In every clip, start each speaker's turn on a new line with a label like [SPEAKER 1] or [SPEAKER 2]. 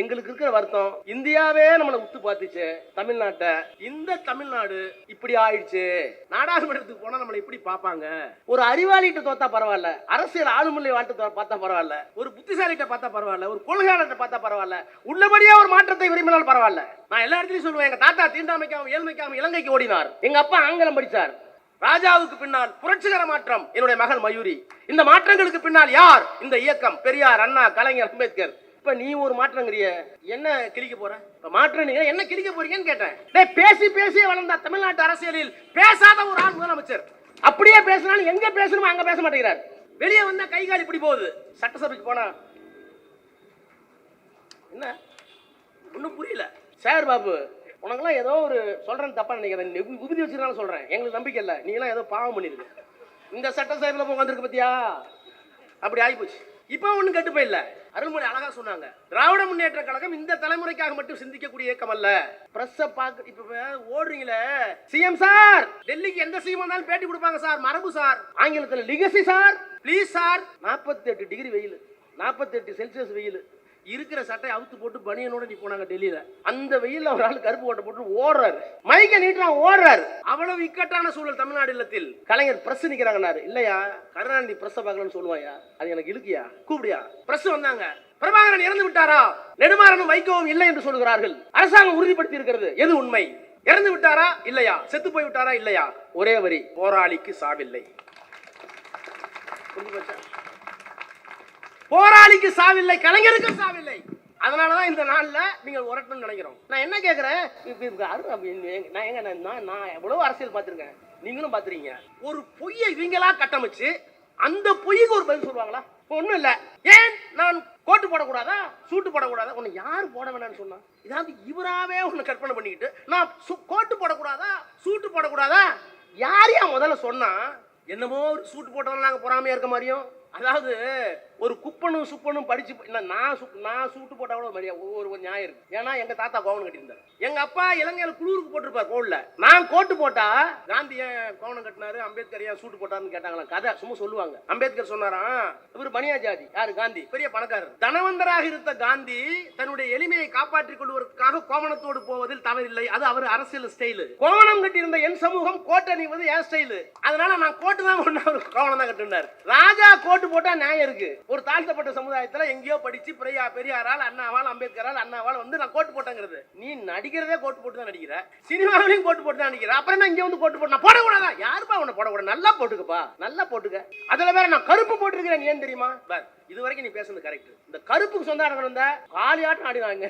[SPEAKER 1] எங்களுக்கு இருக்கிற வருத்தம், இந்தியாவே நம்மளை உத்து பார்த்துச்சு தமிழ்நாட்டை. இந்த தமிழ்நாடு இப்படி ஆயிடுச்சு. நாடாளுமன்றத்துக்கு போனா நம்மளை இப்படி பார்ப்பாங்க. ஒரு அறிவாளிகிட்ட தோத்தா பரவாயில்ல, அரசியல் ஆளுமுறை வாழ்த்து பார்த்தா பரவாயில்ல, ஒரு புத்திசாலிகிட்ட பார்த்தா பரவாயில்ல, ஒரு கொள்கையாளர்கிட்ட பார்த்தா பரவாயில்ல, உள்ளபடியே ஒரு மாற்றத்தை விரும்பினால் பரவாயில்ல. நான் எல்லா இடத்துலயும் சொல்லுவேன், எங்க தாத்தா தீண்டாமைக்காம ஏழ்மைக்காம இலங்கைக்கு ஓடினார். எங்க அப்பா ஆங்கிலம் படிச்சார். ராஜாவுக்கு பின்னால் புரட்சிகர மாற்றம் என்னுடைய மகள் மயூரி. இந்த மாற்றங்களுக்கு பின்னால் யார்? இந்த இயக்கம். பெரியார், அண்ணா, கலைஞர், அம்பேத்கர். இப்ப நீ ஒரு மாற்றங்கிறிய, என்ன கிழிக்க போற? மாற்றம் நீங்க என்ன கிழிக்க போறீங்கன்னு கேட்டேன். பேசி பேசி வளர்ந்த தமிழ்நாட்டு அரசியலில் பேசாத ஒரு ஆள் முதலமைச்சர். அப்படியே பேசினாலும் எங்க பேசணுமோ அங்க பேச மாட்டேங்கிறார். வெளியே வந்தா கை கால் இப்படி போகுது. சட்டசபைக்கு போனா என்ன ஒன்னும் புரியல. சேகர் பாபு, உனக்கெல்லாம் ஏதோ ஒரு சொல்றேன்னு தப்பா நினைக்கிறேன். உறுதி வச்சிருந்தாலும் சொல்றேன், எங்களுக்கு நம்பிக்கை இல்லை. நீ எல்லாம் ஏதோ பாவம் பண்ணிருக்கு. இந்த சட்டசபையில் உட்காந்துருக்கு பத்தியா, அப்படி ஆகிப்போச்சு. இப்போ ஒன்றும் கெட்டு போயில்ல. அருள்மொழி அழகா சொன்னாங்க, திராவிட முன்னேற்ற கழகம் இந்த தலைமுறைக்காக மட்டும் சிந்திக்கக்கூடிய இயக்கம் அல்ல. பிரஸ் பாக்க இப்ப ஓடுறீங்களே, சிஎம் சார் டெல்லிக்கு எந்த சிஎம் வந்தாலும் பேட்டி கொடுப்பாங்க சார், மரபு சார், ஆங்கிலத்தில் legacy sir, please sir. 48 degree வெயில், 48 செல்சியஸ் வெயில், இருக்கிற சட்டை அவுத்து போட்டு பனியனோட நீ போனாங்க டெல்லியில. அந்த வெயில்ல ஒரு ஆள் கருப்பு ஓட்ட போட்டு ஓடுறாரு, மைக்க நீட்டுறான், ஓடுறாரு. அவ்வளவு இக்கட்டான சூழல் தமிழ்நாடு இல்லத்தில். கலைஞர் பிரஸ் நிக்கிறாங்கன்னாரு. இல்லையா, கருணாநிதி பிரஸ் பார்க்கலன்னு சொல்லுவாயா, அது எனக்கு இழுக்கியா, கூப்பிடியா? பிரஸ் வந்தாங்க, பிரபாகரன் இறந்து விட்டாரா? நெடுமாறனும் வைக்கவும் இல்லை என்று சொல்கிறார்கள். அரசாங்கம் உறுதிப்படுத்தி இருக்கிறது. எது உண்மை? இறந்து விட்டாரா இல்லையா? செத்து போய் விட்டாரா இல்லையா? ஒரே வரி, போராளிக்கு சாவில்லை. போராளிக்கு சாவில்லை, கலைஞருக்கு சாவில்லை. அதனாலதான் இந்த நாள்ல நீங்கள் உரட்டணும்னு நினைக்கிறோம். நான் என்ன கேட்கிறேன், நான் எவ்வளவு அரசியல் பார்த்திருக்கேன், நீங்களும் பார்த்திருக்கீங்க. ஒரு பொய்யை இவங்களா கட்டமைச்சு அந்த பொய்க்கு ஒரு பதில் சொல்லுவாங்களா? ஒண்ணும் இல்ல. ஏன் நான் கோட்டு போடக்கூடாதா, சூட்டு போடக்கூடாதா? உன்னை யாரு போட வேணாம்னு சொன்னா? இதாவது இவராவே ஒண்ணு கற்பனை பண்ணிக்கிட்டு நான் கோட்டு போடக்கூடாதா, சூட்டு போடக்கூடாதா? யாரையா முதல்ல சொன்னா? என்னமோ ஒரு சூட்டு போட்டவங்க நாங்க பொறாமையா இருக்க மாதிரியும். அதாவது ஒரு குப்பனும் சுப்பனும் படிச்சு நான் சூட்டு போட்டா கூட மரியா ஒரு நியாயம் இருக்கு. ஏன்னா எங்க தாத்தா கோவணம் கட்டியிருந்தார், எங்க அப்பா இலங்கையில குளூருக்கு போட்டிருப்பார் கோல்ல. நான் கோட்டு போட்டா காந்தி ஏன் கோவணம் கட்டினாரு, அம்பேத்கர் ஏன் சூட்டு போட்டாருன்னு கேட்டாங்களா? கதை சும்மா சொல்லுவாங்க. அம்பேத்கர் சொன்னாராம், இவர் பனியா ஜாதி. யாரு? காந்தி பெரிய பணக்காரர். தனவந்தராக இருந்த காந்தி தன்னுடைய எளிமையை காப்பாற்றிக் கொள்வதற்காக கோவணத்தோடு போவதில் தவறில்லை. அது அவர் அரசியல் ஸ்டைலு. கோவணம் கட்டியிருந்த என் சமூகம் கோட்டை அணிவது என் ஸ்டைலு. அதனால நான் கோட்டு தான் கோவணம் தான் கட்டினார். ராஜா கோட்டு போட்டா நியாயம் இருக்கு. ஒரு தாழ்த்தப்பட்ட சமுதாயத்துல எங்கேயோ படிச்சு பெரியாரால், அண்ணாவால், அம்பேத்கரால், அண்ணாவால் வந்து நான் கோட்டு போட்டேங்கிறது. நீ நடிக்கிறதே கோட்டு போட்டு தான் நடிக்கிற, சினிமாவிலையும் கோட்டு போட்டு தான் நடிக்கிற. அப்புறம் இங்க வந்து கோட்டு போட்டு போடக்கூடாதா? யாருப்பா உன்னை போடக்கூடாது? நல்லா போட்டுக்கப்பா, நல்லா போட்டுக்க. அதுல வேற நான் கருப்பு போட்டிருக்கிறேன், ஏன் தெரியுமா? இது வரைக்கும் நீ பேசுறது கரெக்ட். இந்த கருப்புக்கு சொந்தக்காரங்க வந்தா காலியாட்டம் ஆடினாங்க.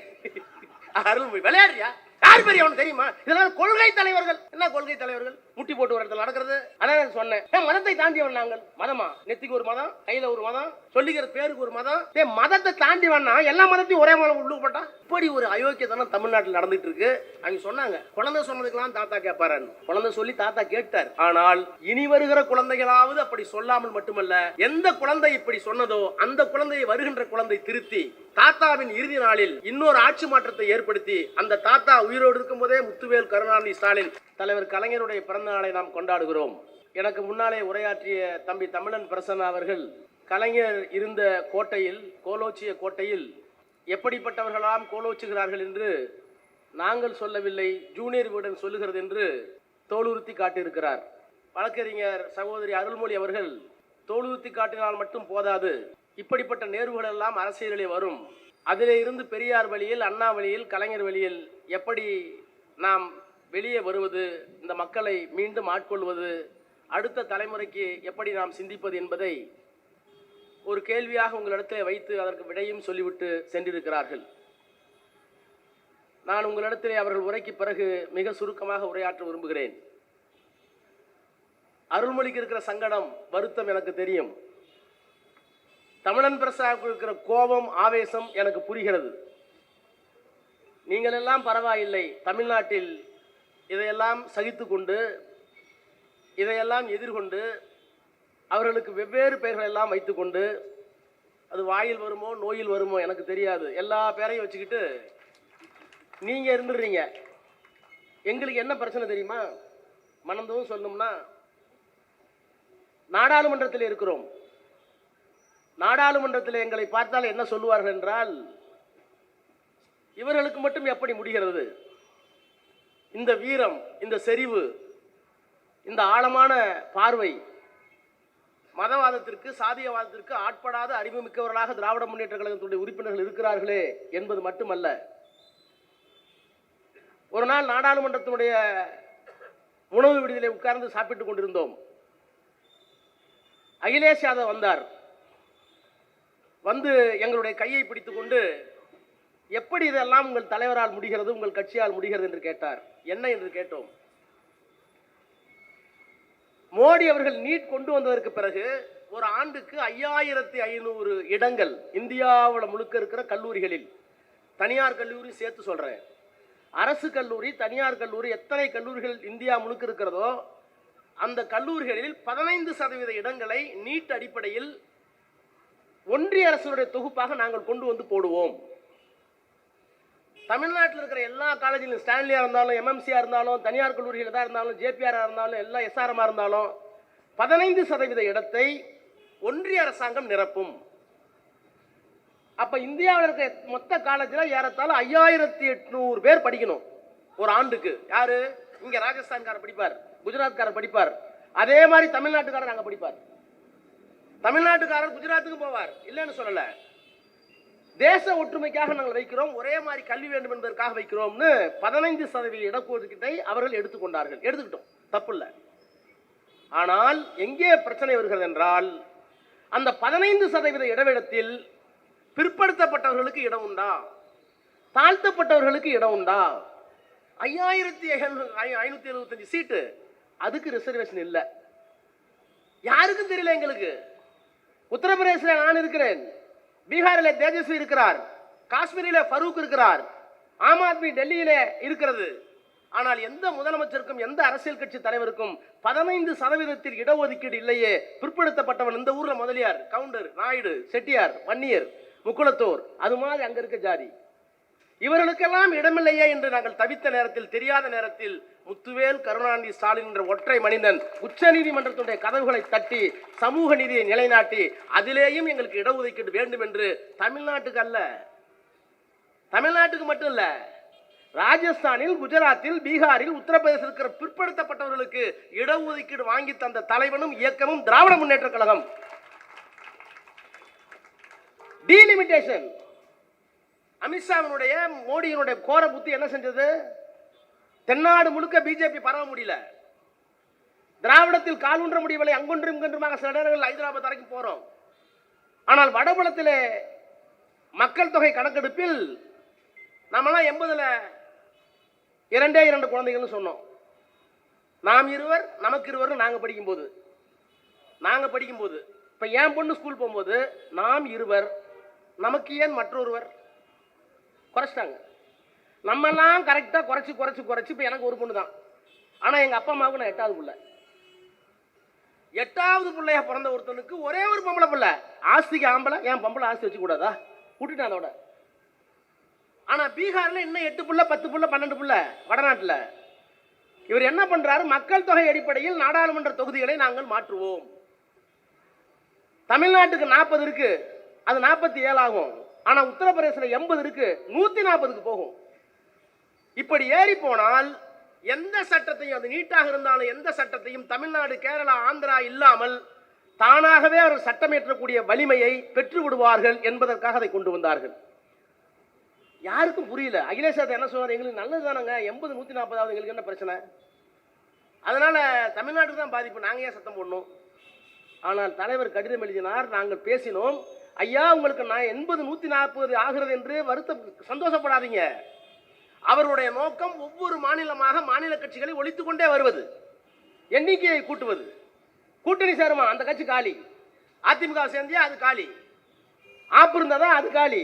[SPEAKER 1] அருள்மொழி விளையாடுறியா? யார் பெரிய அவன் தெரியுமா? இதெல்லாம் கொள்கை தலைவர்கள். என்ன கொள்கை தலைவர்கள்? முட்டி போட்டு ஒரு இடத்துல நடக்கிறது. அதான் சொன்னேன், மதத்தை தாண்டியவன் நாங்கள். மதமா? நெத்திக்கு ஒரு மதம், கையில ஒரு மதம், சொல்லிக்கிற பேருக்கு ஒரு மதம். மதத்தை தாண்டி வேணா எல்லா மதத்தையும் ஒரே மதம் உள்ளு போட்டா இப்படி ஒரு அயோக்கியத்தனம் தமிழ்நாட்டில் நடந்துட்டு இருக்கு. அவங்க சொன்னாங்க, குழந்தை சொன்னதுக்கெல்லாம் தாத்தா கேட்பாரு. குழந்தை சொல்லி தாத்தா கேட்டார். ஆனால் இனி வருகிற குழந்தைகளாவது அப்படி சொல்லாமல் மட்டுமல்ல, எந்த குழந்தை இப்படி சொன்னதோ அந்த குழந்தையை வருகின்ற குழந்தை திருத்தி தாத்தாவின் இறுதி நாளில் இன்னொரு ஆட்சி மாற்றத்தை ஏற்படுத்தி, அந்த தாத்தா உயிரோடு இருக்கும் போதே முத்துவேல் கருணாநிதி ஸ்டாலின் தலைவர் கலைஞருடைய பிறந்த நாளை நாம் கொண்டாடுகிறோம். எனக்கு முன்னாலே உரையாற்றிய தம்பி தமிழன் பிரசன்னா அவர்கள் கலைஞர் இருந்த கோட்டையில், கோலோச்சிய கோட்டையில் எப்படிப்பட்டவர்களாம் கோலோச்சுகிறார்கள் என்று நாங்கள் சொல்லவில்லை, ஜூனியர் வீடன் சொல்லுகிறது என்று தோலுறுத்தி காட்டியிருக்கிறார். வழக்கறிஞர் சகோதரி அருள்மொழி அவர்கள் தோலுறுத்தி காட்டினால் மட்டும் போதாது, இப்படிப்பட்ட நேர்வுகள் எல்லாம் அரசியலிலே வரும், அதிலே இருந்து பெரியார் வழியில், அண்ணா வழியில், கலைஞர் வழியில் எப்படி நாம் வெளியே வருவது, இந்த மக்களை மீண்டும் ஆட்கொள்வது, அடுத்த தலைமுறைக்கு எப்படி நாம் சிந்திப்பது என்பதை ஒரு கேள்வியாக உங்களிடத்தில் வைத்து அதற்கு விடையும் சொல்லிவிட்டு சென்றிருக்கிறார்கள். நான் உங்களிடத்திலே அவர்கள் உரைக்கு பிறகு மிக சுருக்கமாக உரையாற்ற விரும்புகிறேன். அருள்மொழிக்கு இருக்கிற சங்கடம், வருத்தம் எனக்கு தெரியும். தமிழன் பிரசாவுக்கு இருக்கிற கோபம், ஆவேசம் எனக்கு புரிகிறது. நீங்கள் எல்லாம் பரவாயில்லை, தமிழ்நாட்டில் இதையெல்லாம் சகித்து கொண்டு, இதையெல்லாம் எதிர்கொண்டு, அவர்களுக்கு வெவ்வேறு பெயர்கள் எல்லாம் வைத்துக்கொண்டு, அது வாயில் வருமோ நோயில் வருமோ எனக்கு தெரியாது, எல்லா பேரையும் வச்சுக்கிட்டு நீங்க இருந்துடுறீங்க. எங்களுக்கு என்ன பிரச்சனை தெரியுமா? மனதும் சொல்லணும்னா, நாடாளுமன்றத்தில் இருக்கிறோம். நாடாளுமன்றத்தில் எங்களை பார்த்தால் என்ன சொல்லுவார்கள் என்றால், இவர்களுக்கு மட்டும் எப்படி முடிகிறது? இந்த வீரம், இந்த செறிவு, இந்த ஆழமான பார்வை, மதவாதத்திற்கு சாதியவாதத்திற்கு ஆட்படாத அறிவுமிக்கவர்களாக திராவிட முன்னேற்ற கழகத்துடைய உறுப்பினர்கள் இருக்கிறார்களே என்பது மட்டுமல்ல. ஒரு நாள் நாடாளுமன்றத்தினுடைய உணவு விடுதியிலே உட்கார்ந்து சாப்பிட்டுக் கொண்டிருந்தோம். அகிலேஷ் யாதவ் வந்தார். வந்து எங்களுடைய கையை பிடித்துக் கொண்டு, எப்படி இதெல்லாம் உங்கள் தலைவரால் முடிகிறது, உங்கள் கட்சியால் முடிகிறது என்று கேட்டார். என்ன என்று கேட்டோம். மோடி அவர்கள் நீட் கொண்டு வந்ததற்கு பிறகு ஒரு ஆண்டுக்கு 5500 இடங்கள் இந்தியாவில் முழுக்க இருக்கிற கல்லூரிகளில், தனியார் கல்லூரி சேர்த்து சொல்றேன், அரசு கல்லூரி தனியார் கல்லூரி எத்தனை கல்லூரிகள் இந்தியா முழுக்க இருக்கிறதோ அந்த கல்லூரிகளில் 15% இடங்களை நீட் அடிப்படையில் ஒன்றிய அரசுடைய தொகுப்பாக நாங்கள் கொண்டு வந்து போடுவோம். தமிழ்நாட்டில் இருக்கிற எல்லா காலேஜிலும், ஸ்டான்லியா இருந்தாலும், எம்எம்சியா இருந்தாலும், தனியார் கல்லூரிகள் எதாக இருந்தாலும், ஜேபிஆர் இருந்தாலும், எல்லா எஸ்ஆர்எம்ஆ இருந்தாலும் 15% இடத்தை ஒன்றிய அரசாங்கம் நிரப்பும். அப்ப இந்தியாவில் இருக்க மொத்த காலேஜில் ஏறத்தாழ 5800 பேர் படிக்கணும் ஒரு ஆண்டுக்கு. யாரு? இங்க ராஜஸ்தான்காரர் படிப்பார், குஜராத்காரர் படிப்பார், அதே மாதிரி தமிழ்நாட்டுக்காரர் அங்க படிப்பார். தமிழ்நாட்டுக்காரர் குஜராத்துக்கு போவார், இல்லைன்னு சொல்லல. தேச ஒற்றுமைக்காக நாங்கள் வைக்கிறோம், ஒரே மாதிரி கல்வி வேண்டும் என்பதற்காக வைக்கிறோம்னு 15% இடஒதுக்கீட்டை அவர்கள் எடுத்துக்கொண்டார்கள். எடுத்துக்கிட்டோம், தப்பு இல்லை. ஆனால் எங்கே பிரச்சனை வருகிறது என்றால், அந்த 15% இடவிடத்தில் பிற்படுத்தப்பட்டவர்களுக்கு இடம் உண்டா, தாழ்த்தப்பட்டவர்களுக்கு இடம் உண்டா? 5575 சீட்டு, அதுக்கு ரிசர்வேஷன் இல்லை. யாருக்கும் தெரியல. எங்களுக்கு உத்தரப்பிரதேச நான் இருக்கிறேன், பீகாரில் தேஜஸ்வி இருக்கிறார், காஷ்மீரில் ஃபரூக் இருக்கிறார், ஆம் ஆத்மி டெல்லியில இருக்கிறது. ஆனால் எந்த முதலமைச்சருக்கும் எந்த அரசியல் கட்சி தலைவருக்கும் 15% இடஒதுக்கீடு இல்லையே. பிற்படுத்தப்பட்டவன் இந்த ஊர்ல முதலியார், கவுண்டர், நாயுடு, செட்டியார், வன்னியர், முக்குளத்தோர், அது மாதிரி அங்க இருக்க ஜாதி. இவர்களுக்கெல்லாம் இடமில்லையே என்று நாங்கள் தவித்த நேரத்தில், தெரியாத நேரத்தில், முத்துவேல் கருணாநிதி ஸ்டாலின் என்ற ஒற்றை மனிதன் உச்ச நீதிமன்றத்துடைய கதவுகளை தட்டி சமூக நீதியை நிலைநாட்டி அதிலேயும் எங்களுக்கு இடஒதுக்கீடு வேண்டும் என்று, தமிழ்நாட்டுக்கு அல்ல, தமிழ்நாட்டுக்கு மட்டும் இல்ல, ராஜஸ்தானில், குஜராத்தில், பீகாரில், உத்தரப்பிரதேசத்தில் இருக்கிற பிற்படுத்தப்பட்டவர்களுக்கு இடஒதுக்கீடு வாங்கி தந்த தலைவனும் இயக்கமும் திராவிட முன்னேற்ற கழகம். டீலிமிட்டேஷன். அமித்ஷாவினுடைய, மோடியினுடைய கோர புத்தி என்ன செஞ்சது? தென்னாடு முழுக்க பிஜேபி பரவ முடியல, திராவிடத்தில் கால் ஊன்ற முடியவில்லை. அங்கொன்றும் இங்கொன்றுமாக சில நேரங்கள் ஹைதராபாத் வரைக்கும் போறோம். ஆனால் வடபுலத்திலே மக்கள் தொகை கணக்கெடுப்பில் நம்மளாம் 80ல் 2 குழந்தைகள்னு சொன்னோம். நாம் இருவர், நமக்கு இருவர். நாங்கள் படிக்கும்போது இப்போ என் பொண்ணு ஸ்கூல் போகும்போது நாம் இருவர், நமக்கு ஏன் மற்றொருவர் குறைச்சிட்டாங்க. நம்மெல்லாம் கரெக்டாக குறைச்சி இப்போ எனக்கு ஒரு பொண்ணு தான். ஆனால் எங்கள் அப்பா அம்மாவுக்கு நான் 8வது பிள்ளை. 8வது பிள்ளையா பிறந்த ஒருத்தனுக்கு ஒரே ஒரு பொம்பளை பிள்ளை. ஆஸ்திக்கு ஆம்பளை, என் பொம்பளை ஆஸ்தி வச்சுக்கூடாதா? விட்டுட்டேன் அதோட. ஆனால் பீகாரில் இன்னும் 8 பிள்ளை, 10 பிள்ளை, 12 பிள்ளை. வடநாட்டில் இவர் என்ன பண்றாரு? மக்கள் தொகை அடிப்படையில் நாடாளுமன்ற தொகுதிகளை நாங்கள் மாற்றுவோம். தமிழ்நாட்டுக்கு 40 இருக்கு, அது 47 ஆகும். ஆனா உத்தரப்பிரதேசத்தில் 80 இருக்கு, 140க்கு போகும். இப்படி ஏறி போனால் எந்த சட்டத்தையும், அது நீட்டாக இருந்தாலும் எந்த சட்டத்தையும் தமிழ்நாடு, கேரளா, ஆந்திரா இல்லாமல் தானாகவே அவர் சட்டமேற்றக்கூடிய வலிமையை பெற்று விடுவார்கள் என்பதற்காக அதை கொண்டு வந்தார்கள். யாருக்கும் புரியல. அகிலேஷ் யாதவ் என்ன சொல்றாரு? எங்களுக்கு நல்லது தானங்க, 80 140, எங்களுக்கு என்ன பிரச்சனை? அதனால தமிழ்நாட்டுக்கு தான் பாதிப்பு, நாங்க ஏன் சத்தம் போடணும்? ஆனால் தலைவர் கடிதம் எழுதினார், நாங்கள் பேசினோம். ஐயா, உங்களுக்கு நான் 80 140 ஆகிறது என்று சந்தோஷப்படாதீங்க. அவருடைய நோக்கம் ஒவ்வொரு மாநிலமாக மாநில கட்சிகளை ஒழித்துக் கொண்டே வருவது, எண்ணிக்கையை கூட்டுவது. கூட்டணி சேருமா, அந்த கட்சி காலி. அதிமுக சேர்ந்தியா, அது காலி. ஆப்பு இருந்ததா, அது காலி.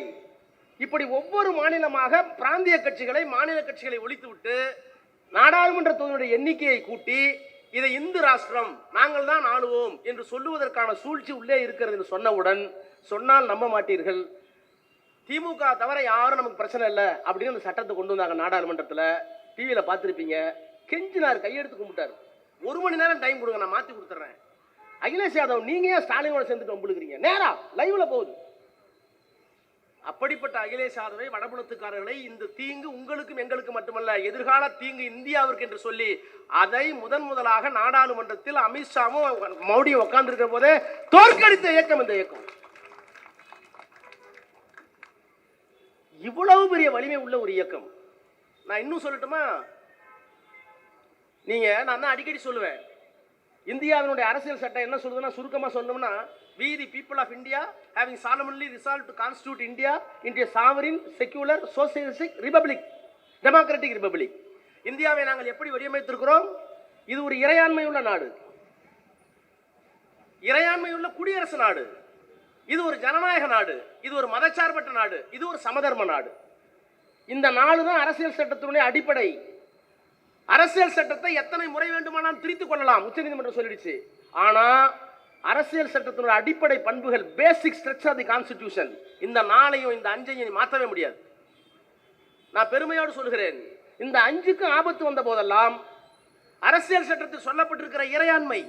[SPEAKER 1] இப்படி ஒவ்வொரு மாநிலமாக பிராந்திய கட்சிகளை, மாநில கட்சிகளை ஒழித்துவிட்டு நாடாளுமன்ற தொகுதியுடைய எண்ணிக்கையை கூட்டி இதை இந்து ராஷ்டிரம், நாங்கள் தான் ஆளுவோம் என்று சொல்லுவதற்கான சூழ்ச்சி உள்ளே இருக்கிறது என்று சொன்னவுடன், சொன்னால் நம்ப மாட்டீர்கள், திமுக தவிர யாரும் நமக்கு பிரச்சனை இல்லை அப்படின்னு அந்த சட்டத்தை கொண்டு வந்தாங்க நாடாளுமன்றத்தில். டிவியில் பார்த்துருப்பீங்க. கெஞ்சினார், கையெடுத்து கும்பிட்டார். 1 மணி நேரம் டைம் கொடுங்க, நான் மாற்றி கொடுத்துட்றேன். அகிலேஷ் யாதவ், நீங்க ஏன் ஸ்டாலினோட சேர்ந்துட்டு வம்பிழுக்கிறீங்க? நேரா லைவ்ல போகுது. அப்படிப்பட்ட அகிலேஷ் யாதவை, வடபுலத்துக்காரர்களை, இந்த தீங்கு உங்களுக்கும் எங்களுக்கும் மட்டுமல்ல, எதிர்கால தீங்கு இந்தியாவிற்கு என்று சொல்லி அதை முதலாக நாடாளுமன்றத்தில் அமித்ஷாவும் மோடியும் உட்கார்ந்திருக்கிற போதே தோற்கடித்த இயக்கம் இந்த இயக்கம். இவ்வளவு பெரிய வலிமை உள்ள ஒரு இயக்கம். நான் இன்னும் சொல்லட்டுமா? நான் தான் அடிக்கடி சொல்லுவேன், இந்தியாவினுடைய அரசியல் சட்டம் என்ன சொல்லுதுன்னா, சுருக்கமாக சொல்லணும்னா, we the people of India having solemnly resolved to constitute India into a sovereign, secular, socialistic republic, democratic republic. இந்தியாவை நாங்கள் எப்படி வடிவமைத்திருக்கிறோம்? இது ஒரு இறையாண்மையுள்ள நாடு, இறையாண்மையுள்ள குடியரசு நாடு, இது ஒரு ஜனநாயக நாடு, இது ஒரு மதச்சார்பற்ற நாடு, இது ஒரு சமதர்ம நாடு. இந்த நாடு தான் அரசியல் சட்டத்தினுடைய அடிப்படை. அரசியல் சட்டத்தை எத்தனை முறை வேண்டுமானால் திரித்துக் கொள்ளலாம், உச்சநீதிமன்றம் சொல்லிடுச்சு. ஆனா அரசியல் சட்டத்தினுடைய அடிப்படை பண்புகள், basic structure of the constitution, இந்த நாளையும் இந்த அஞ்சையும் மாற்றவே முடியாது. நான் பெருமையோடு சொல்கிறேன், இந்த அஞ்சுக்கு ஆபத்து வந்த போதெல்லாம் அரசியல் சட்டத்தில் சொல்லப்பட்டிருக்கிற இறையாண்மை,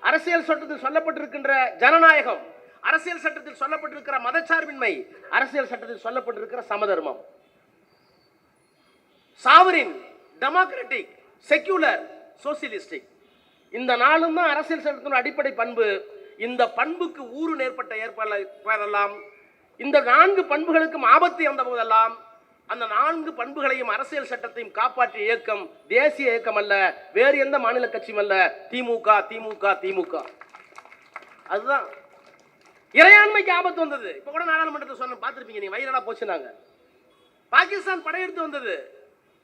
[SPEAKER 1] அரசியல் சட்டத்தில் சொல்லப்பட்டிருக்கின்ற ஜனநாயகம், அரசியல் சட்டத்தில் சொல்லப்பட்டிருக்கிற மதச்சார்பின்மை, அரசியல் சட்டத்தில் சொல்லப்பட்டிருக்கிற சமதர்மம், சாவரின், டெமோக்ராட்டிக், செக்யூலர், சோசியலிஸ்டிக், இந்த நாளும் தான் அரசியல் சட்டத்தின் அடிப்படை பண்பு. இந்த பண்புக்கு ஊறு நேர்பட்ட ஏற்படலாம், இந்த 4 பண்புகளுக்கும் ஆபத்து வந்த போதெல்லாம் அந்த 4 பண்புகளையும் அரசியல் சட்டத்தையும் காப்பாற்றிய இயக்கம் தேசிய இயக்கம் அல்ல, வேறு எந்த மாநில கட்சியும் அல்ல, திமுக திமுக திமுக. அதுதான் இறையாண்மைக்கு ஆபத்து வந்தது. இப்ப கூட நாடாளுமன்றத்தை சொன்ன பார்த்திருப்பீங்க, நீங்க வைரலா போச்சுனாங்க. பாகிஸ்தான் படையெடுத்து வந்தது,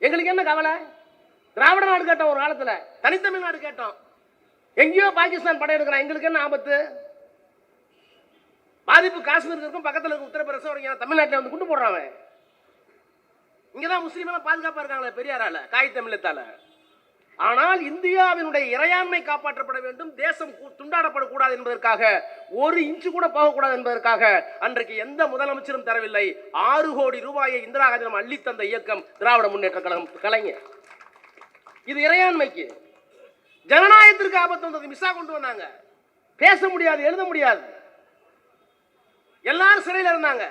[SPEAKER 1] எங்களுக்கு என்ன கவலை? திராவிட நாடு கேட்டோம், ஒரு காலத்துல தனித்தமிழ் நாடு கேட்டோம், எங்கேயோ பாகிஸ்தான் படையெடுக்கிறான், எங்களுக்கு என்ன ஆபத்து? பாதிப்பு காஷ்மீருக்கு இருக்கும், பக்கத்தில் இருக்க உத்தரப்பிரதேசம், தமிழ்நாட்டில் வந்து குண்டு போடுறாங்க. இங்கதான் முஸ்லீம் எல்லாம் பாதுகாப்பா இருக்காங்களே பெரியாரால, காய் தமிழத்தால. ஆனால் இந்தியாவினுடைய இறையாண்மை காப்பாற்றப்பட வேண்டும், தேசம் துண்டாடப்படக்கூடாது என்பதற்காக, 1 இன்ச்சு கூட போகக்கூடாது என்பதற்காக அன்றைக்கு எந்த முதலமைச்சரும் தரவில்லை. 6 கோடி ரூபாயை இந்திரா காந்தியிடம் அள்ளி தந்த இயக்கம் திராவிட முன்னேற்ற கழகம், கலைஞர். இது இறையாண்மைக்கு. ஜனநாயகத்திற்கு ஆபத்து வந்தது, மிஸ்ஸா கொண்டு வந்தாங்க. பேச முடியாது, எழுத முடியாது, எல்லாரும் சிறையில் இருந்தாங்க.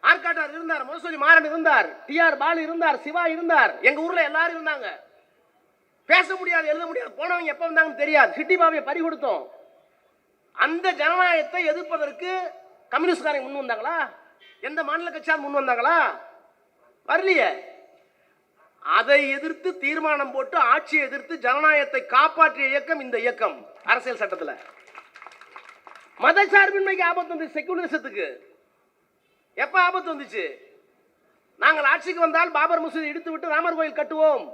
[SPEAKER 1] ஆர்காட்டார் இருந்தார், முரசொலி மாறன் இருந்தார், டிஆர் பாலு இருந்தார், சிவா இருந்தார், எங்க ஊர்ல எல்லாரும் இருந்தாங்க. பேச முடியாது, எழுத முடியாது, போனவங்க எப்ப வந்தாங்கன்னு தெரியாது. சிட்டி பாவையை பறி கொடுத்தோம். அந்த ஜனநாயகத்தை எதிர்ப்பதற்கு கம்யூனிஸ்ட்காரங்க முன் வந்தாங்களா? எந்த மாநில கட்சியால் முன் வந்தாங்களா? வரலையே. அதை எதிர்த்து தீர்மானம் போட்டு ஆட்சியை எதிர்த்து ஜனநாயகத்தை காப்பாற்றிய இயக்கம் இந்த இயக்கம். அரசியல் சட்டத்தில் மதச்சார்பின்மைக்கு ஆபத்து வந்து, செகுலரிசத்துக்கு எப்ப ஆபத்து வந்துச்சு? நாங்கள் ஆட்சிக்கு வந்தால் பாபர் மசூதி இடித்து விட்டு ராமர் கோயில் கட்டுவோம்.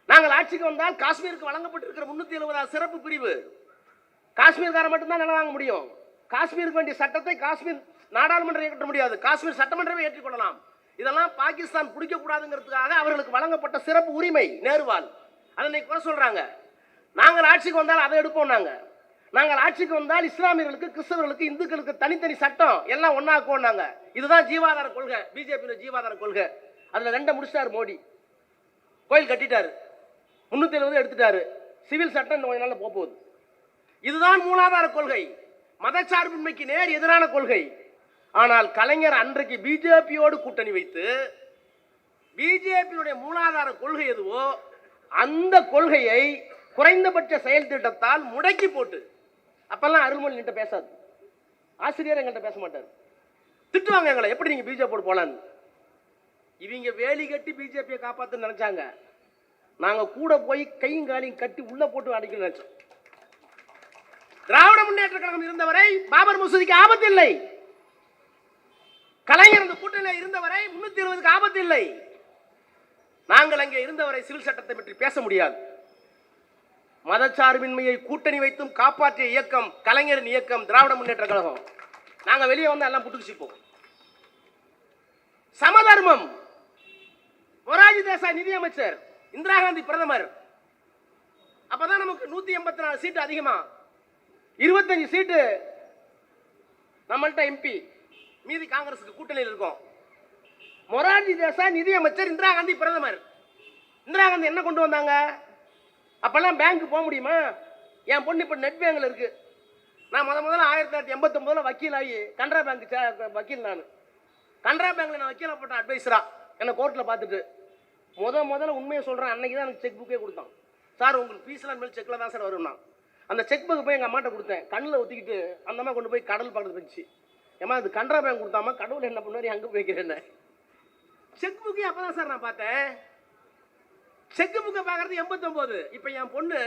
[SPEAKER 1] நாங்கள் ஆட்சிக்கு வந்தால் காஷ்மீருக்கு வழங்கப்பட்டிருக்கிற 370 சிறப்பு பிரிவு, காஷ்மீர்காரன் மட்டும்தான் நிலம் வாங்க முடியும். காஷ்மீருக்கு வேண்டிய சட்டத்தை காஷ்மீர் நாடாளுமன்றம் ஏற்ற முடியாது, காஷ்மீர் சட்டமன்றமே ஏற்றுக்கொள்ளலாம். இதெல்லாம் பாகிஸ்தான் பிடிக்க கூடாதுங்கிறதுக்காக அவர்களுக்கு வழங்கப்பட்ட சிறப்பு உரிமை, நேருவால். அதை குறை சொல்றாங்க. நாங்கள் ஆட்சிக்கு வந்தால் அதை எடுப்போம். நாங்கள் ஆட்சிக்கு வந்தால் இஸ்லாமியர்களுக்கு, கிறிஸ்தவர்களுக்கு, இந்துக்களுக்கு தனித்தனி சட்டம் எல்லாம் ஒன்னாக்குவோம். இதுதான் ஜீவாதார கொள்கை, பிஜேபி ஜீவாதார கொள்கை. அதுல 2 முடிச்சிட்டாரு மோடி. கோயில் கட்டிட்டாரு, 370 எடுத்துட்டாரு, சிவில் சட்டம் இந்த கொஞ்ச நாள்ல போகுது. இதுதான் மூலாதார கொள்கை, மதச்சார்பின்மைக்கு நேர் எதிரான கொள்கை. ஆனால் கலைஞர் அன்றைக்கு பிஜேபியோடு கூட்டணி வைத்து, பிஜேபியுடைய மூலாதார கொள்கை எதுவோ அந்த கொள்கையை குறைந்தபட்ச செயல் திட்டத்தால் முடக்கி போட்டு, அப்பெல்லாம் அருள்மொழி என்கிட்ட பேசாது, ஆசிரியர் எங்கள்கிட்ட பேச மாட்டார், திட்டுவாங்க எங்களை, எப்படி நீங்க பிஜேபி போலான்னு. இவங்க வேலி கட்டி பிஜேபியை காப்பாத்து நினைச்சாங்க, நாங்க கூட போய் கையும் காலையும் கட்டி உள்ள போட்டு அடிக்கணும்னு நினைச்சோம். திராவிட முன்னேற்ற கழகம் இருந்தவரை பாபர் மசூதிக்கு ஆபத்து இல்லை, கலைஞர் அந்த கூட்டணியில் இருந்தவரை 320க்கு ஆபத்து இல்லை. நாங்கள் அங்கே இருந்தவரை சிவில் சட்டத்தை பற்றி பேச முடியாது. மதச்சார்பின்மையை கூட்டணி வைத்தும் காப்பாற்றிய இயக்கம் கலைஞரின் இயக்கம், திராவிட முன்னேற்ற கழகம். நாங்க வெளியே வந்து எல்லாம் புட்டுக்குச்சிப்போம். சமதர்மம், மொராஜி தேசாய் நிதி அமைச்சர், இந்திரா காந்தி பிரதமர். அப்பதான் நமக்கு 184 சீட்டு அதிகமா, 25 சீட்டு நம்மள்ட்ட எம்பி, மீதி காங்கிரஸுக்கு கூட்டணியில் இருக்கும். மொரார்ஜி தேசாய் நிதி அமைச்சர், இந்திரா காந்தி பிரதமர். இந்திரா காந்தி என்ன கொண்டு வந்தாங்க? அப்பெல்லாம் பேங்க் போக முடியுமா? என் பொண்ணு இப்ப நெட் பேங்க்ல இருக்கு. நான் முதல்ல 1989 வக்கீல் ஆகி கனரா பேங்க் வக்கீல். நான் கனரா பேங்க்ல நான் வக்கீல போட்ட அட்வைசரா என்ன கோர்ட்ல பார்த்துட்டு முதல்ல உண்மையை சொல்றேன், அன்னைக்கு தான் எனக்கு செக் புக்கே கொடுத்தான். சார் உங்களுக்கு ஃபீஸ்லாம் மேல் செக்ல தான் சார் வரும்னா. அந்த செக் புக் போய் எங்கள் அம்மாட்ட கொடுத்தேன். கண்ணில் ஒத்திக்கிட்டு அந்த அம்மா கொண்டு போய் கடல் பக்கத்தில் வச்சு, ஏமா அது கனரா பேங்க் கொடுத்தாமா, கடவுள் என்ன பண்ணுவார் அங்கே போய்க்கிறேன். செக் புக்கே அப்போ தான் சார் நான் பார்த்தேன். செக் புக்கை பார்க்கறது 89. இப்போ என் பொண்ணு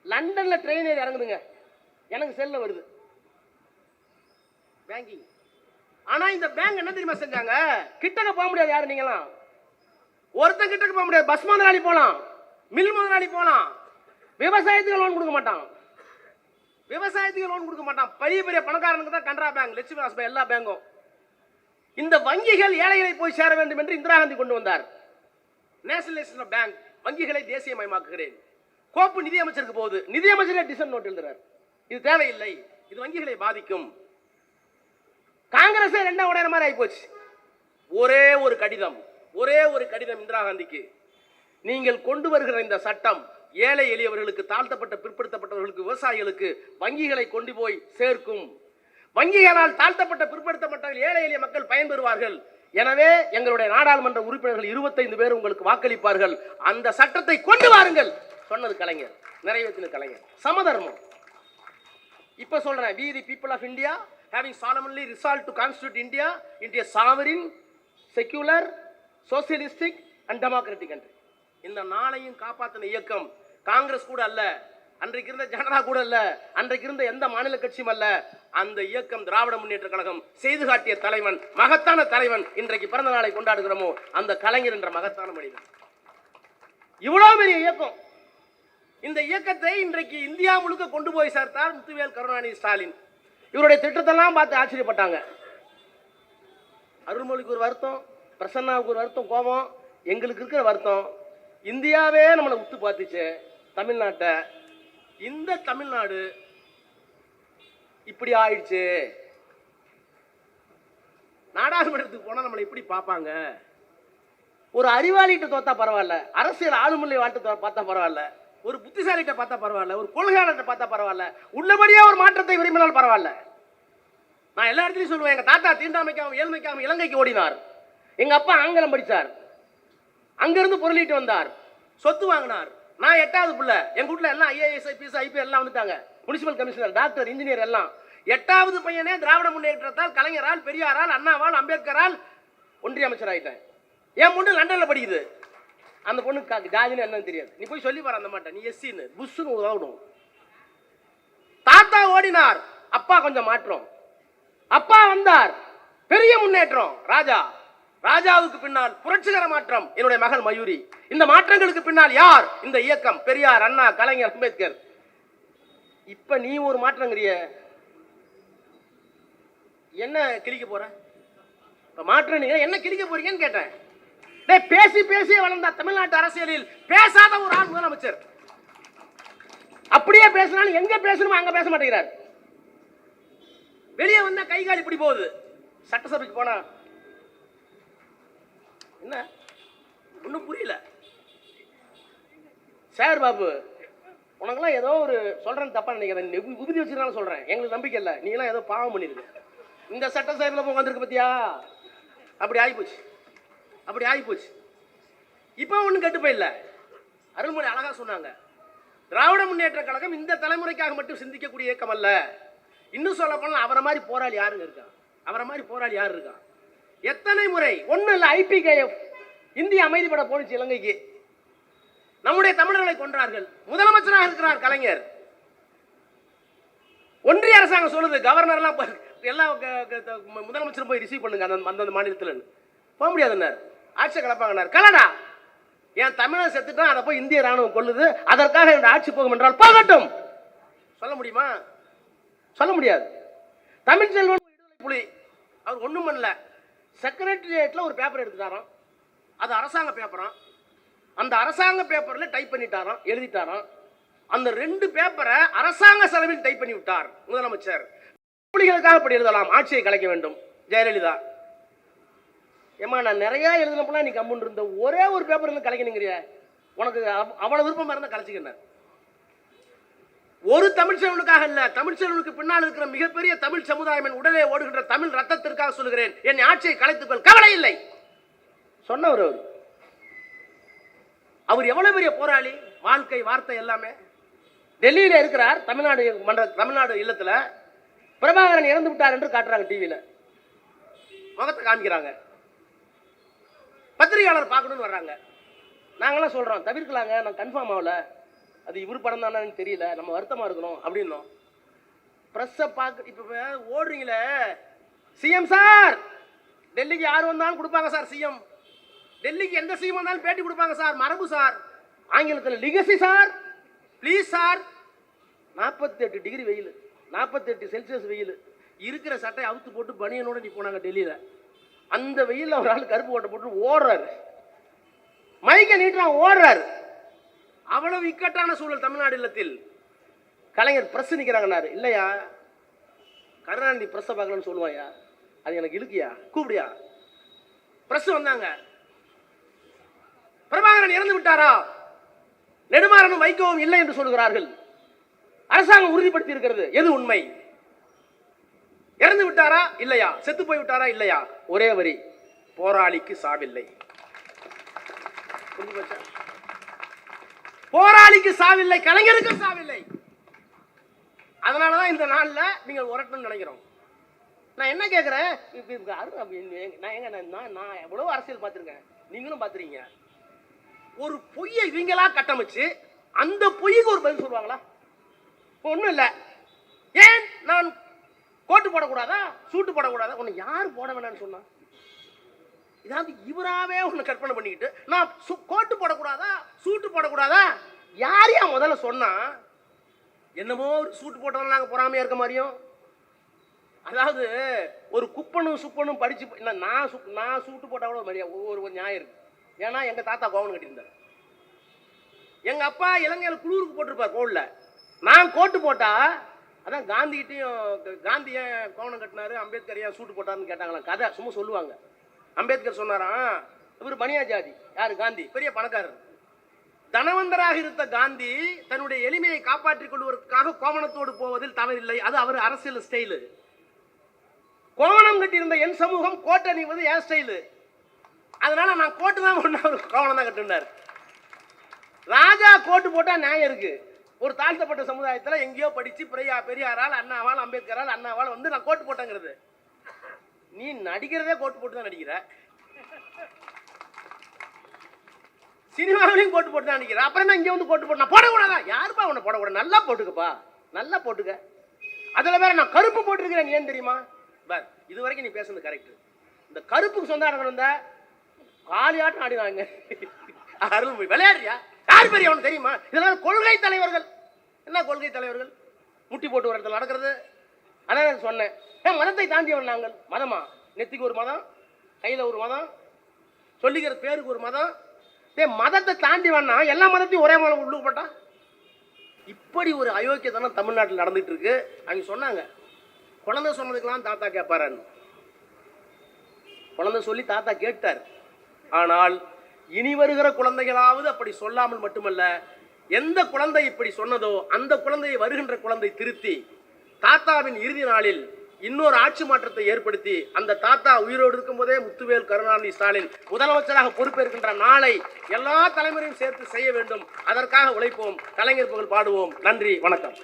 [SPEAKER 1] லண்டனில் ட்ரெயின் ஏறி இறங்குதுங்க, எனக்கு செல்ல வருது பேங்கிங். ஆனா இந்த பேங்க் என்ன தெரியுமா செஞ்சாங்க, கிட்டக்க போக முடியாது. யாரு நீங்களாம் ஒருத்தன் கிட்டக்க போக முடியாது. பஸ் முதலாளி போலாம், மில் முதலாளி போலாம், விவசாயத்துக்கு லோன் கொடுக்க மாட்டான். விவசாயத்துக்கு லோன் கொடுக்க மாட்டான். பெரிய பெரிய பணக்காரனுக்கு தான் கனரா பேங்க், லட்சுமி விலாஸ் எல்லா பேங்கும். இந்த வங்கிகள் ஏழைகளை போய் சேர வேண்டும் என்று இந்திரா காந்தி கொண்டு வந்தார். நேஷனலைசேஷன் ஆஃப் பேங்க், வங்கிகளை தேசியமயமாக்குகிறேன். கோப்பு நிதியமைச்சருக்கு போகுது, நிதியமைச்சரே டிசன் நோட் எழுதுறார், இது தேவையில்லை, இது வங்கிகளை பாதிக்கும். காங்கிரஸே ரெண்டா உடையிற மாதிரி ஆகி போச்சு. ஒரே ஒரு கடிதம் இந்திரா காந்திக்கு, நீங்கள் கொண்டு வருகிற இந்த சட்டம் ஏழை எளியவர்களுக்கு, தாழ்த்தப்பட்ட பிற்படுத்தப்பட்டவர்களுக்கு, விவசாயிகளுக்கு வங்கிகளை கொண்டு போய் சேர்க்கும். வங்கிகளால் தாழ்த்தப்பட்ட பிற்படுத்தப்பட்டவர்கள் ஏழை எளிய மக்கள் பயன்பெறுவார்கள். எனவே எங்களுடைய நாடாளுமன்ற உறுப்பினர்கள் 25 பேர் உங்களுக்கு வாக்களிப்பார்கள். அந்த சட்டத்தை கொண்டு வாருங்கள் சொன்னது கலைஞர், நிறைவேற்றின கலைஞர். சமதர்மம். இப்ப சொல்றேன், we the people of India having solemnly resolved to constitute India into a sovereign, secular, socialistic and democratic country. இந்த நாளையும் காப்பாற்றின இயக்கம் காங்கிரஸ் கூட அல்ல, அன்றைக்கு இருந்த ஜனதா கூட அல்ல, அன்றைக்கு இருந்த எந்த மாநில கட்சியும் அல்ல. அந்த இயக்கம் திராவிட முன்னேற்ற கழகம் செய்து காட்டிய தலைவன், மகத்தான தலைவன். இன்றைக்கு பிறந்த நாளை கொண்டாடுகிறோமோ அந்த கலைஞர் என்ற மகத்தான மனிதன். இவ்வளவு பெரிய இயக்கம். இந்த இயக்கத்தை இன்றைக்கு இந்தியா முழுக்க கொண்டு போய் சேர்த்தார் முத்துவேல் கருணாநிதி ஸ்டாலின். இவருடைய திட்டத்தெல்லாம் பார்த்து ஆச்சரியப்பட்டாங்க. அருள்மொழிக்கு ஒரு வருத்தம், பிரசன்னாவுக்கு ஒரு வருத்தம், கோபம். எங்களுக்கு இருக்கிற வருத்தம், இந்தியாவே நம்மளை உத்து பார்த்துச்சு தமிழ்நாட்டை. இந்த தமிழ்நாடு இப்படி ஆயிடுச்சு. நாடாளுமன்றத்துக்கு போனா நம்மளை இப்படி பார்ப்பாங்க. ஒரு அறிவாளிகிட்ட தோத்தா பரவாயில்ல, அரசியல் ஆளுமல்லை வாழ்த்து பார்த்தா பரவாயில்ல, ஒரு புத்திசாலிகிட்ட பார்த்தா பரவாயில்ல, ஒரு கொள்கையாளர்கிட்ட பார்த்தா பரவாயில்ல, உள்ளபடியா ஒரு மாற்றத்தை விரும்பினால் பரவாயில்ல. நான் எல்லா இடத்துலையும் சொல்லுவேன், எங்க தாத்தா தீண்டாமைக்காம ஏழ்மைக்காம இலங்கைக்கு ஓடினார். எங்க அப்பா ஆங்கிலம் படித்தார், அங்கிருந்து பொருளிட்டு வந்தார், சொத்து வாங்கினார். நான் 8வது பிள்ளை. எங்க வீட்டுல எல்லாம் ஐஏஎஸ், ஐபிஎஸ், ஐபிஎல் எல்லாம் வந்துட்டாங்க, முனிசிபல் கமிஷனர், டாக்டர், இன்ஜினியர் எல்லாம். 8வது பையனே திராவிட முன்னேற்றத்தால், கலைஞரால், பெரியாரால், அண்ணாவால், அம்பேத்கரால் ஒன்றிய அமைச்சர் ஆயிட்டேன். என் பொண்ணு லண்டன்ல படிக்குது. அந்த பொண்ணு ஜாதின்னு என்னன்னு தெரியாது. நீ போய் சொல்லி பாரு அந்த மாட்டேன், நீ எஸ்சின்னு புஷ்னு உதவும். தாத்தா ஓடினார், அப்பா கொஞ்சம் மாற்றம். அப்பா வந்தார், பெரிய முன்னேற்றம். ராஜாவுக்கு பின்னால் புரட்சிகர மாற்றம், என்னுடைய மகள் மயூரி. இந்த மாற்றங்களுக்கு பின்னால் யார்? இந்த இயக்கம், பெரியார், அண்ணா, கலைஞர், அம்பேத்கர். இப்ப நீ ஒரு மாற்றங்கிறிய, என்ன கிழிக்க போற? மாற்றம் நீங்க என்ன கிழிக்க போறீங்கன்னு கேட்டேன். பேசி பேசி வளர்ந்த தமிழ்நாட்டு அரசியலில் பேசாத ஒரு ஆள் முதலமைச்சர். அப்படியே பேசினாலும் எங்க பேசணுமோ அங்க பேச மாட்டேங்கிறார். வெளியே வந்தா கைகால் இப்படி போகுது. சட்டசபைக்கு போனா என்ன ஒன்றும் புரியல. சார் பாபு, உனக்கெல்லாம் ஏதோ ஒரு சொல்றேன்னு தப்பா நினைக்கிறேன், உறுதி வச்சுருந்தாலும் சொல்றேன், எங்களுக்கு நம்பிக்கை இல்லை, நீ எல்லாம் ஏதோ பாவம் பண்ணிருக்கு. இந்த சட்டசபையில் போய் வந்திருக்கு பத்தியா, அப்படி ஆகிப்போச்சு. இப்போ ஒன்றும் கெட்டு போயில்ல. அருள்மொழி அழகா சொன்னாங்க, திராவிட முன்னேற்ற கழகம் இந்த தலைமுறைக்காக மட்டும் சிந்திக்கக்கூடிய இயக்கம் அல்ல. இன்னும் சொல்ல போனா அவரை மாதிரி போராளி யாருங்க இருக்கா? அவரை மாதிரி போராளி யாரு இருக்கா? எத்தனை முறை ஒண்ணு இல்ல, IPKF இந்திய அமைதிப்பட போனிச்சு இலங்கைக்கு. நம்முடைய தமிழர்களை கொன்றார்கள். முதலமைச்சராக இருக்கிறார் கலைஞர். ஒன்றிய அரசாங்கம் சொல்லுது, கவர்னர் எல்லாம் எல்லா முதலமைச்சரும் போய் ரிசீவ் பண்ணுங்க அந்த மாநிலத்தில். போக முடியாது, ஆட்சி கலப்பாங்க. கலடா, என் தமிழர் செத்துட்டான், அதை போய் இந்திய ராணுவம் கொள்ளுது, அதற்காக என்னோட ஆட்சி போகும் என்றால் போகட்டும். சொல்ல முடியுமா? சொல்ல முடியாது. தமிழ்ச்செல்வன் விடுதலை புலி அவர் ஒண்ணும் பண்ணல. செக்ரட்டரியேட்ல ஒரு பேப்பர் எடுத்துட்டாராம், அது அரசாங்க பேப்பராம். அந்த அரசாங்க பேப்பர்ல டைப் பண்ணிட்டாராம், எழுதிட்டாராம். அந்த 2 பேப்பரை அரசாங்க செலவில் டைப் பண்ணி விட்டார் முதலமைச்சர். புலிகளுக்காக அப்படி எழுதலாம், ஆட்சியை கலைக்க வேண்டும். ஜெயலலிதா, ஏமா நான் நிறைய எழுதினப்பெல்லாம் நீ கம்முன்னு இருந்த, ஒரே ஒரு பேப்பர் இருந்து கலைக்கணுங்கிறிய, உனக்கு அவ்வளவு விருப்பமா இருந்தா கலைச்சிக்கிற. ஒரு தமிழ் செல்வனுக்காக இல்ல, தமிழ் செல்வனுக்கு பின்னால் இருக்கிற மிகப்பெரிய தமிழ் சமுதாயம் என் உடலே ஓடுகின்ற தமிழ் ரத்தத்திற்காக சொல்லுகிறேன். என் ஆட்சியை கலைத்துக்கொள், கவலை இல்லை சொன்னவர் அவர். அவர் எவ்வளவு பெரிய போராளி, வாழ்க்கை வார்த்தை எல்லாமே. டெல்லியில இருக்கிறார், தமிழ்நாடு இல்லத்துல பிரபாகரன் இறந்து விட்டார் என்று காட்டுறாங்க டிவியில, முகத்தை காமிக்கிறாங்க. பத்திரிகையாளர் பார்க்கணும்னு வர்றாங்க. நாங்களாம் சொல்றோம் தவிர்க்கலாங்க, நான் கன்ஃபார்ம் ஆகல, அது இவர் படம் தானு தெரியல, நம்ம வருத்தமா இருக்கணும் அப்படின்னோம். பிரஸ்ஸை பார்க்க இப்ப ஓடுறீங்களே, சிஎம் சார் டெல்லிக்கு யார் வந்தாலும் கொடுப்பாங்க சார், சிஎம் டெல்லிக்கு எந்த சிஎம் வந்தாலும் பேட்டி கொடுப்பாங்க சார், மரபு சார், ஆங்கிலத்தில் legacy sir, please sir. 48 degree வெயில், 48 செல்சியஸ் வெயில், இருக்கிற சட்டை அவுத்து போட்டு பனியனோட நீ போனாங்க டெல்லியில. அந்த வெயில் ஒரு ஆள் கருப்பு ஓட்டை போட்டு ஓடுறாரு, மைக்க நீட்டுறான் ஓடுறாரு. அவ்வளவு இக்கட்டான சூழல் தமிழ்நாடு இல்லத்தில். கலைஞர் பிரஸ் நிக்கிறாங்கன்னாரு, இல்லையா கருணாநிதி பிரஸ் பார்க்கலன்னு சொல்லுவாயா, அது எனக்கு இழுக்கியா, கூப்பிடியா. பிரஸ் வந்தாங்க, பிரபாகரன் இறந்து விட்டாரா, நெடுமாறனும் வைக்கவும் இல்லை என்று சொல்கிறார்கள், அரசாங்கம் உறுதிப்படுத்தி இருக்கிறது, எது உண்மை, இறந்து விட்டாரா இல்லையா, செத்து போய் விட்டாரா இல்லையா, ஒரே வரி, போராளிக்கு சாவில்லை. போராளிக்கு சாவில்லை, கலைஞருக்கு சாவில்லை. அதனாலதான் இந்த நாள்ல நீங்க உரட்டணும்னு நினைக்கிறோம். நான் என்ன கேட்கிறேன், நான் எவ்வளவு அரசியல் பார்த்திருக்கேன், நீங்களும் பார்த்திருக்கீங்க. ஒரு பொய்யை இவங்களா கட்டமைச்சு அந்த பொய்க்கு ஒரு பதில் சொல்லுவாங்களா? ஒண்ணும் இல்ல, ஏன் நான் கோட்டு போடக்கூடாதா, சூட்டு போடக்கூடாதா, உன்னை யாரு போட வேணாம்னு சொன்னா? இதாவது இவராவே ஒண்ணு கற்பனை பண்ணிக்கிட்டு நான் கோட்டு போடக்கூடாதா, சூட்டு போடக்கூடாதா, யாரையா முதல்ல சொன்னா? என்னமோ ஒரு சூட்டு போட்டவங்க நாங்க பொறாமையா இருக்க மாதிரியும். அதாவது ஒரு குப்பனும் சுப்பனும் படிச்சு நான் சூட்டு போட்டா கூட மாதிரியா ஒரு நியாயம் இருக்கு. ஏன்னா எங்க தாத்தா கோவணம் கட்டியிருந்தார், எங்க அப்பா இலங்கையில குளூருக்கு போட்டிருப்பார் கோவில்ல. நான் கோட்டு போட்டா அதான் காந்திகிட்டையும், காந்தி ஏன் கோவணம் கட்டினாரு, அம்பேத்கர் ஏன் சூட்டு போட்டாருன்னு கேட்டாங்களாம். கதை சும்மா சொல்லுவாங்க. அம்பேத்கர் சொன்னாராம், இவர் பனியா ஜாதி, யாரு காந்தி பெரிய பணக்காரர், தனவந்தராக இருந்த காந்தி தன்னுடைய எளிமையை காப்பாற்றிக் கொள்வதற்காக கோவணத்தோடு போவதில் தவறில்லை, அது அவர் அரசியல் ஸ்டைலு. கோவணம் கட்டியிருந்த என் சமூகம் கோட்டை அணிவது என் ஸ்டைலு, அதனால நான் கோட்டு தான் கோவணம் தான் கட்டினார். ராஜா கோட்டு போட்டா நியாயம் இருக்கு. ஒரு தாழ்த்தப்பட்ட சமுதாயத்தில் எங்கேயோ படிச்சு பெரியாரால், அண்ணாவால், அம்பேத்கரால், அண்ணாவால் வந்து நான் கோட்டு போட்டேங்கிறது. நீ நடிக்கிறதே கோட்டு போட்டு தான் நடிக்கிற, சினிமாவிலையும் கோட்டு போட்டு தான் நடிக்கிற, அப்புறம் தான் இங்கே வந்து கோட்டு போட்டு நான் போடக்கூடாதா? யாருப்பா உன்னை போடக்கூடாது, நல்லா போட்டுக்கப்பா, நல்லா போட்டுக்க. அதில் வேற நான் கருப்பு போட்டிருக்கிறேன், ஏன் தெரியுமா? பார், இது வரைக்கும் நீ பேசுறது கரெக்ட். இந்த கருப்புக்கு சொந்தக்காரங்க வந்தா காலியாட்டம் ஆடினாங்க, அருள் விளையாடுறியா, யார் பெரிய அவனு தெரியுமா? இதெல்லாம் கொள்கை தலைவர்கள். என்ன கொள்கை தலைவர்கள்? முட்டி போட்டு ஒரு இடத்துல நடக்கிறது. அதான் சொன்னேன், மதத்தை தாண்டியவன் நாங்கள். மதமா? நெத்திக்கு ஒரு மதம், கையில் ஒரு மதம், சொல்லிக்கிற பேருக்கு ஒரு மதம். மதத்தை தாண்டி வேணா எல்லா மதத்தையும் ஒரே மதம் உள்ளுக்கு போட்டா இப்படி ஒரு அயோக்கியத்தனம் தமிழ்நாட்டில் நடந்துட்டு இருக்கு. அவங்க சொன்னாங்க, குழந்தை சொன்னதுக்கெல்லாம் தாத்தா கேட்பாரான்னு. குழந்தை சொல்லி தாத்தா கேட்டார். ஆனால் இனி வருகிற குழந்தைகளாவது அப்படி சொல்லாமல் மட்டுமல்ல, எந்த குழந்தை இப்படி சொன்னதோ அந்த குழந்தையை வருகின்ற குழந்தை திருத்தி தாத்தாவின் இறுதி நாளில் இன்னொரு ஆட்சி மாற்றத்தை ஏற்படுத்தி அந்த தாத்தா உயிரோடு இருக்கும் போதே முத்துவேல் கருணாநிதி ஸ்டாலின் முதலமைச்சராக பொறுப்பேற்கின்ற நாளை எல்லா தலைமுறையும் சேர்த்து செய்ய வேண்டும். அதற்காக உழைப்போம், கலைஞர் புகழ் பாடுவோம். நன்றி, வணக்கம்.